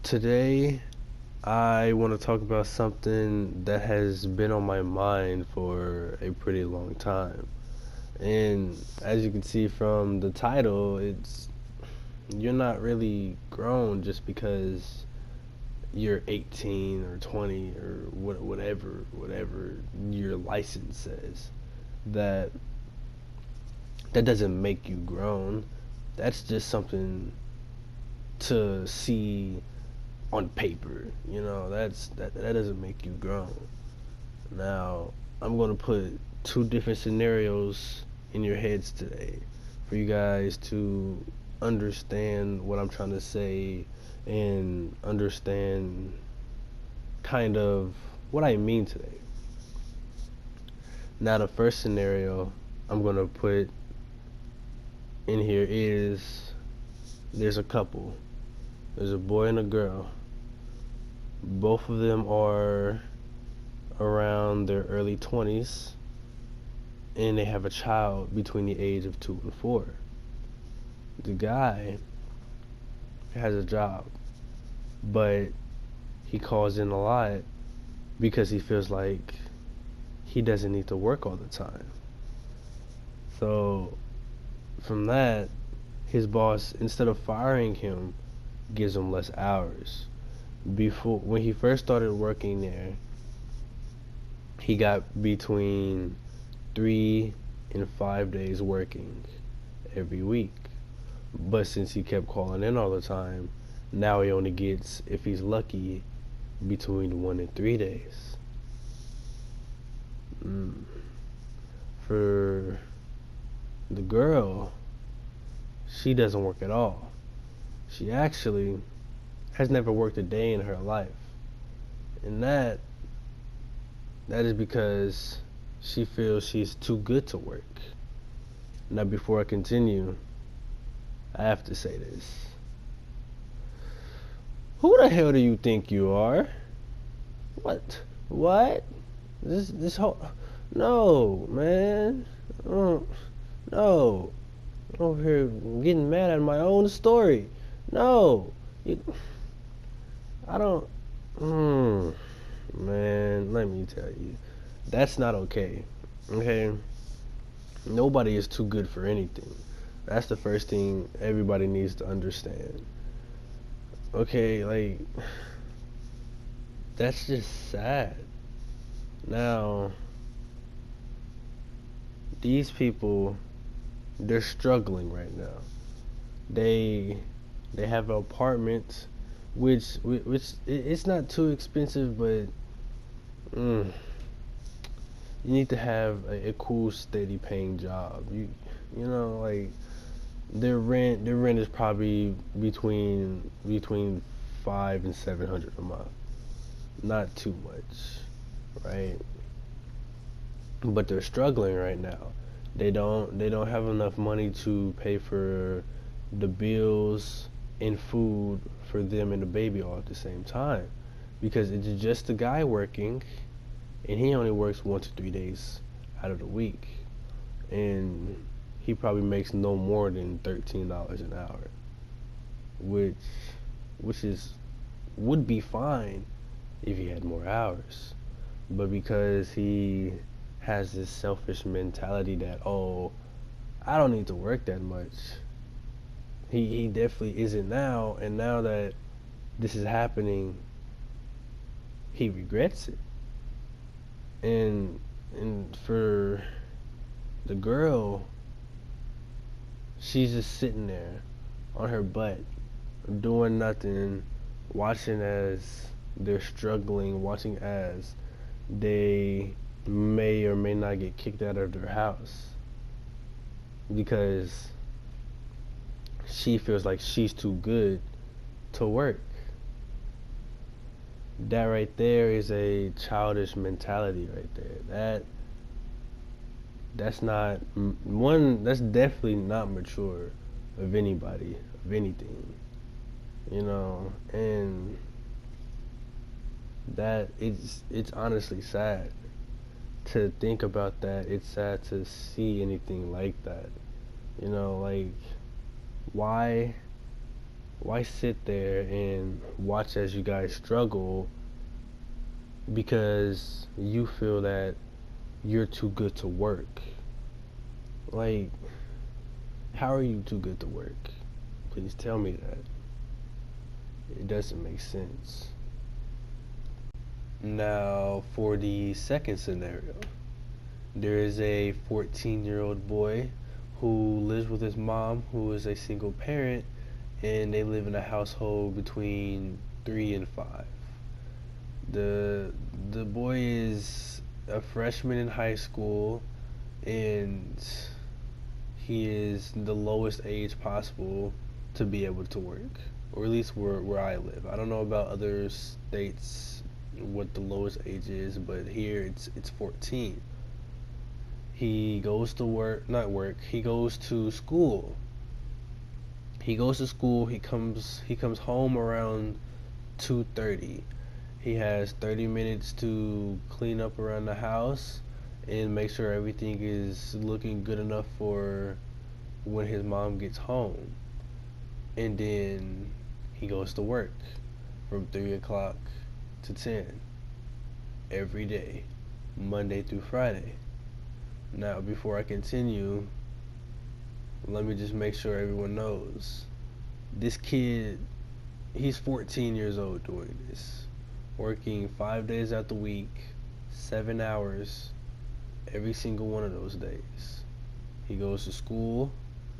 Today, I want to talk about something that has been on my mind for a pretty long time. And as you can see from the title, it's you're not really grown just because you're 18 or 20 or whatever your license says. That that doesn't make you grown. That's just something to see on paper. That doesn't make you grown. Now, I'm going to put two different scenarios in your heads today for you guys to understand what I'm trying to say and understand kind of what I mean today. Now, the first scenario I'm going to put in here is there's a couple. There's a boy and a girl. Both of them are around their early 20s, and they have a child between the age of 2 and 4. The guy has a job, but he calls in a lot because he feels like he doesn't need to work all the time. So from that, his boss, instead of firing him, gives him less hours. When he first started working there, he got between 3 and 5 days working every week. But since he kept calling in all the time, now he only gets, if he's lucky, between 1 and 3 days. For the girl, she doesn't work at all. She actually has never worked a day in her life. And that is because she feels she's too good to work. Now, before I continue, I have to say this. Who the hell do you think you are? What? What? This whole... No, man. No. I'm over here getting mad at my own story. No. I don't... Man, let me tell you. That's not okay. Okay? Nobody is too good for anything. That's the first thing everybody needs to understand. Okay, like, that's just sad. Now, these people, they're struggling right now. They have an apartment, which it's not too expensive, but you need to have a cool, steady paying job. Like their rent is probably between 500 and 700 a month. Not too much, right? But they're struggling right now. They don't have enough money to pay for the bills and food for them and the baby all at the same time, because it's just the guy working, and he only works 1 to 3 days out of the week, and he probably makes no more than $13 an hour, which is would be fine if he had more hours, but because he has this selfish mentality that, oh, I don't need to work that much. He definitely isn't now, and now that this is happening, he regrets it. And for the girl, she's just sitting there on her butt, doing nothing, watching as they're struggling, watching as they may or may not get kicked out of their house because she feels like she's too good to work. That right there is a childish mentality right there. That's not one. That's definitely not mature of anybody, of anything. And that it's honestly sad to think about that. It's sad to see anything like that. Like, why Why sit there and watch as you guys struggle because you feel that you're too good to work? Like, how are you too good to work? Please tell me that. It doesn't make sense. Now, for the second scenario, there is a 14-year-old boy who lives with his mom, who is a single parent, and they live in a household between 3 and 5. The boy is a freshman in high school, and he is the lowest age possible to be able to work, or at least where I live. I don't know about other states what the lowest age is, but here it's 14. He goes to work, not work. He goes to school. He goes to school. He comes home around 2:30. He has 30 minutes to clean up around the house and make sure everything is looking good enough for when his mom gets home. And then he goes to work from 3 o'clock to 10 every day, Monday through Friday. Now, before I continue, let me just make sure everyone knows. This kid, he's 14 years old doing this, working 5 days out the week, 7 hours every single one of those days. He goes to school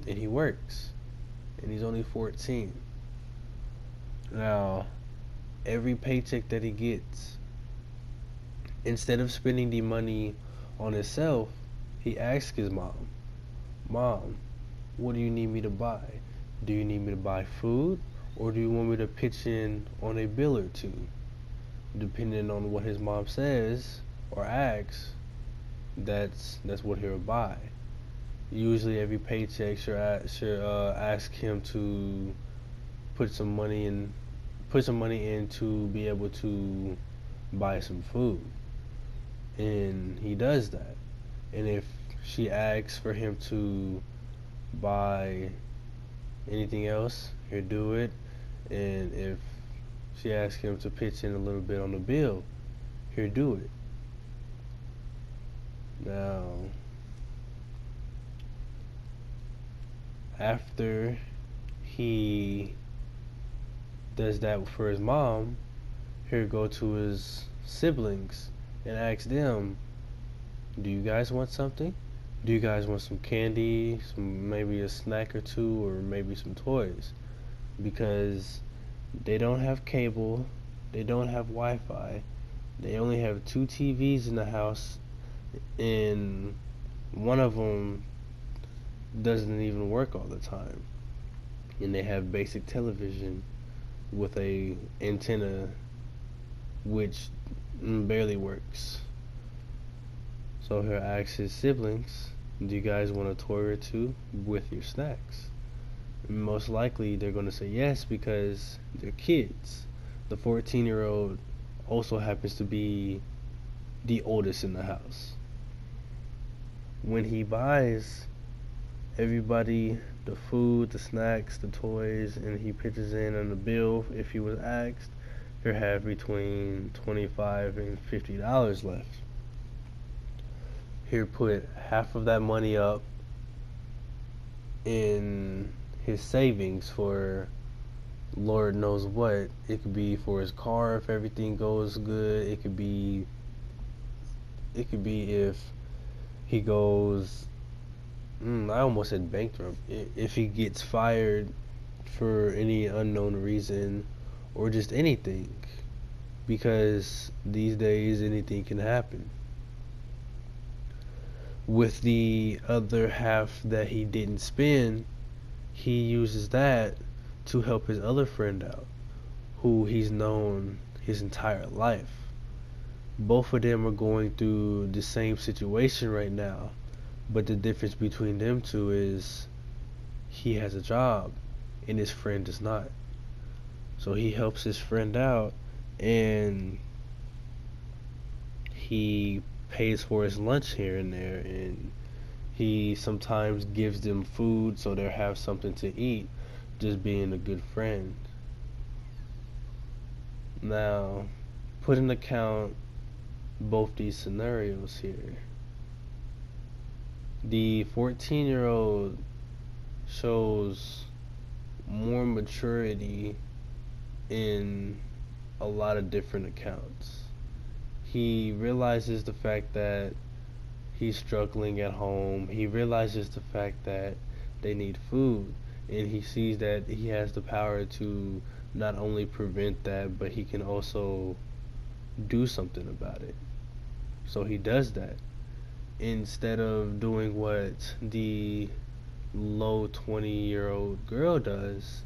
and he works, and he's only 14. Now, every paycheck that he gets, instead of spending the money on himself, he asks his mom, "Mom, what do you need me to buy? Do you need me to buy food, or do you want me to pitch in on a bill or two?" Depending on what his mom says or asks, that's what he'll buy. Usually, every paycheck should ask him to put some money in to be able to buy some food, and he does that. And if she asks for him to buy anything else, he'll do it. And if she asks him to pitch in a little bit on the bill, he'll do it. Now, after he does that for his mom, he'll go to his siblings and ask them, "Do you guys want something? Do you guys want some candy, maybe a snack or two, or maybe some toys?" Because they don't have cable, they don't have Wi-Fi, they only have 2 TVs in the house, and one of them doesn't even work all the time. And they have basic television with a antenna which barely works. So he'll ask his siblings, "Do you guys want a toy or two with your snacks?" And most likely they're going to say yes because they're kids. The 14-year-old also happens to be the oldest in the house. When he buys everybody the food, the snacks, the toys, and he pitches in on the bill, if he was asked, he'll have between $25 and $50 left. He'll put half of that money up in his savings for Lord knows what. It could be for his car if everything goes good. It could be if he goes, I almost said bankrupt. If he gets fired for any unknown reason, or just anything, because these days anything can happen. With the other half that he didn't spend, he uses that to help his other friend out, who he's known his entire life. Both of them are going through the same situation right now, but the difference between them two is he has a job and his friend does not. So he helps his friend out, and he pays for his lunch here and there, and he sometimes gives them food so they'll have something to eat. just being a good friend. Now, put into account both these scenarios here. The 14-year-old shows more maturity in a lot of different accounts. He realizes the fact that he's struggling at home. He realizes the fact that they need food. And he sees that he has the power to not only prevent that, but he can also do something about it. So he does that. Instead of doing what the low 20-year-old girl does,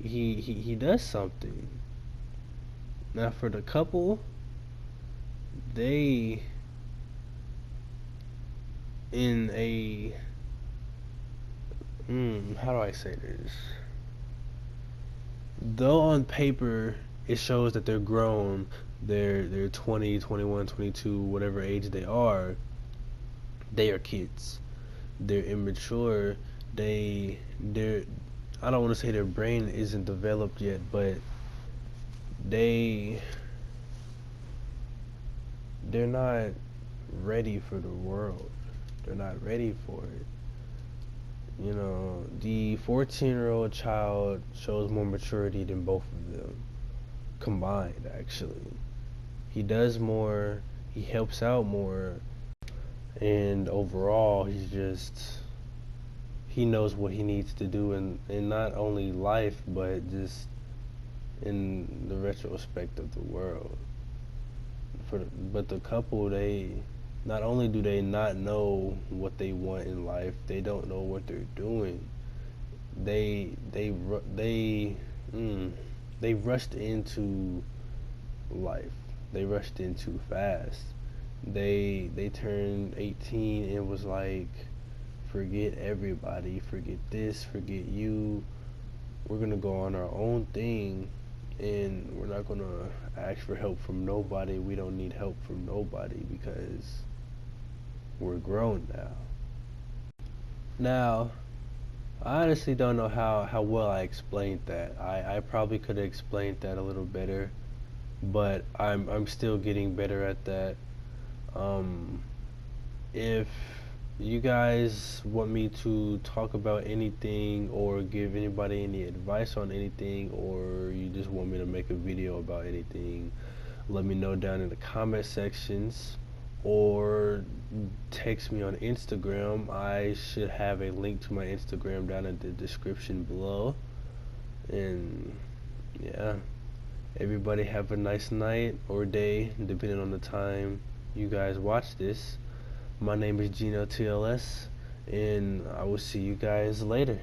he does something. Now for the couple, they in a how do I say this? Though on paper it shows that they're grown, they're 20, 21, 22, whatever age they are kids. They're immature. They're I don't want to say their brain isn't developed yet, but they they're not ready for the world. They're not ready for it. You know, the 14-year-old child shows more maturity than both of them combined, actually. He does more, he helps out more, and overall, he knows what he needs to do in not only life, but just in the retrospect of the world. But the couple, they not only do they not know what they want in life, they don't know what they're doing. They they they they rushed into life. They rushed in too fast. They turned 18 and was like, forget everybody, forget this, forget you. We're gonna go on our own thing, and we're not gonna ask for help from nobody. We don't need help from nobody because we're grown now. Now, I honestly don't know how well I explained that. I probably could have explained that a little better, but I'm still getting better at that. Um, if you guys want me to talk about anything or give anybody any advice on anything, or you just want me to make a video about anything, let me know down in the comment sections or text me on Instagram. I should have a link to my Instagram down in the description below. And yeah, everybody have a nice night or day, depending on the time you guys watch this. My name is Gino TLS, and I will see you guys later.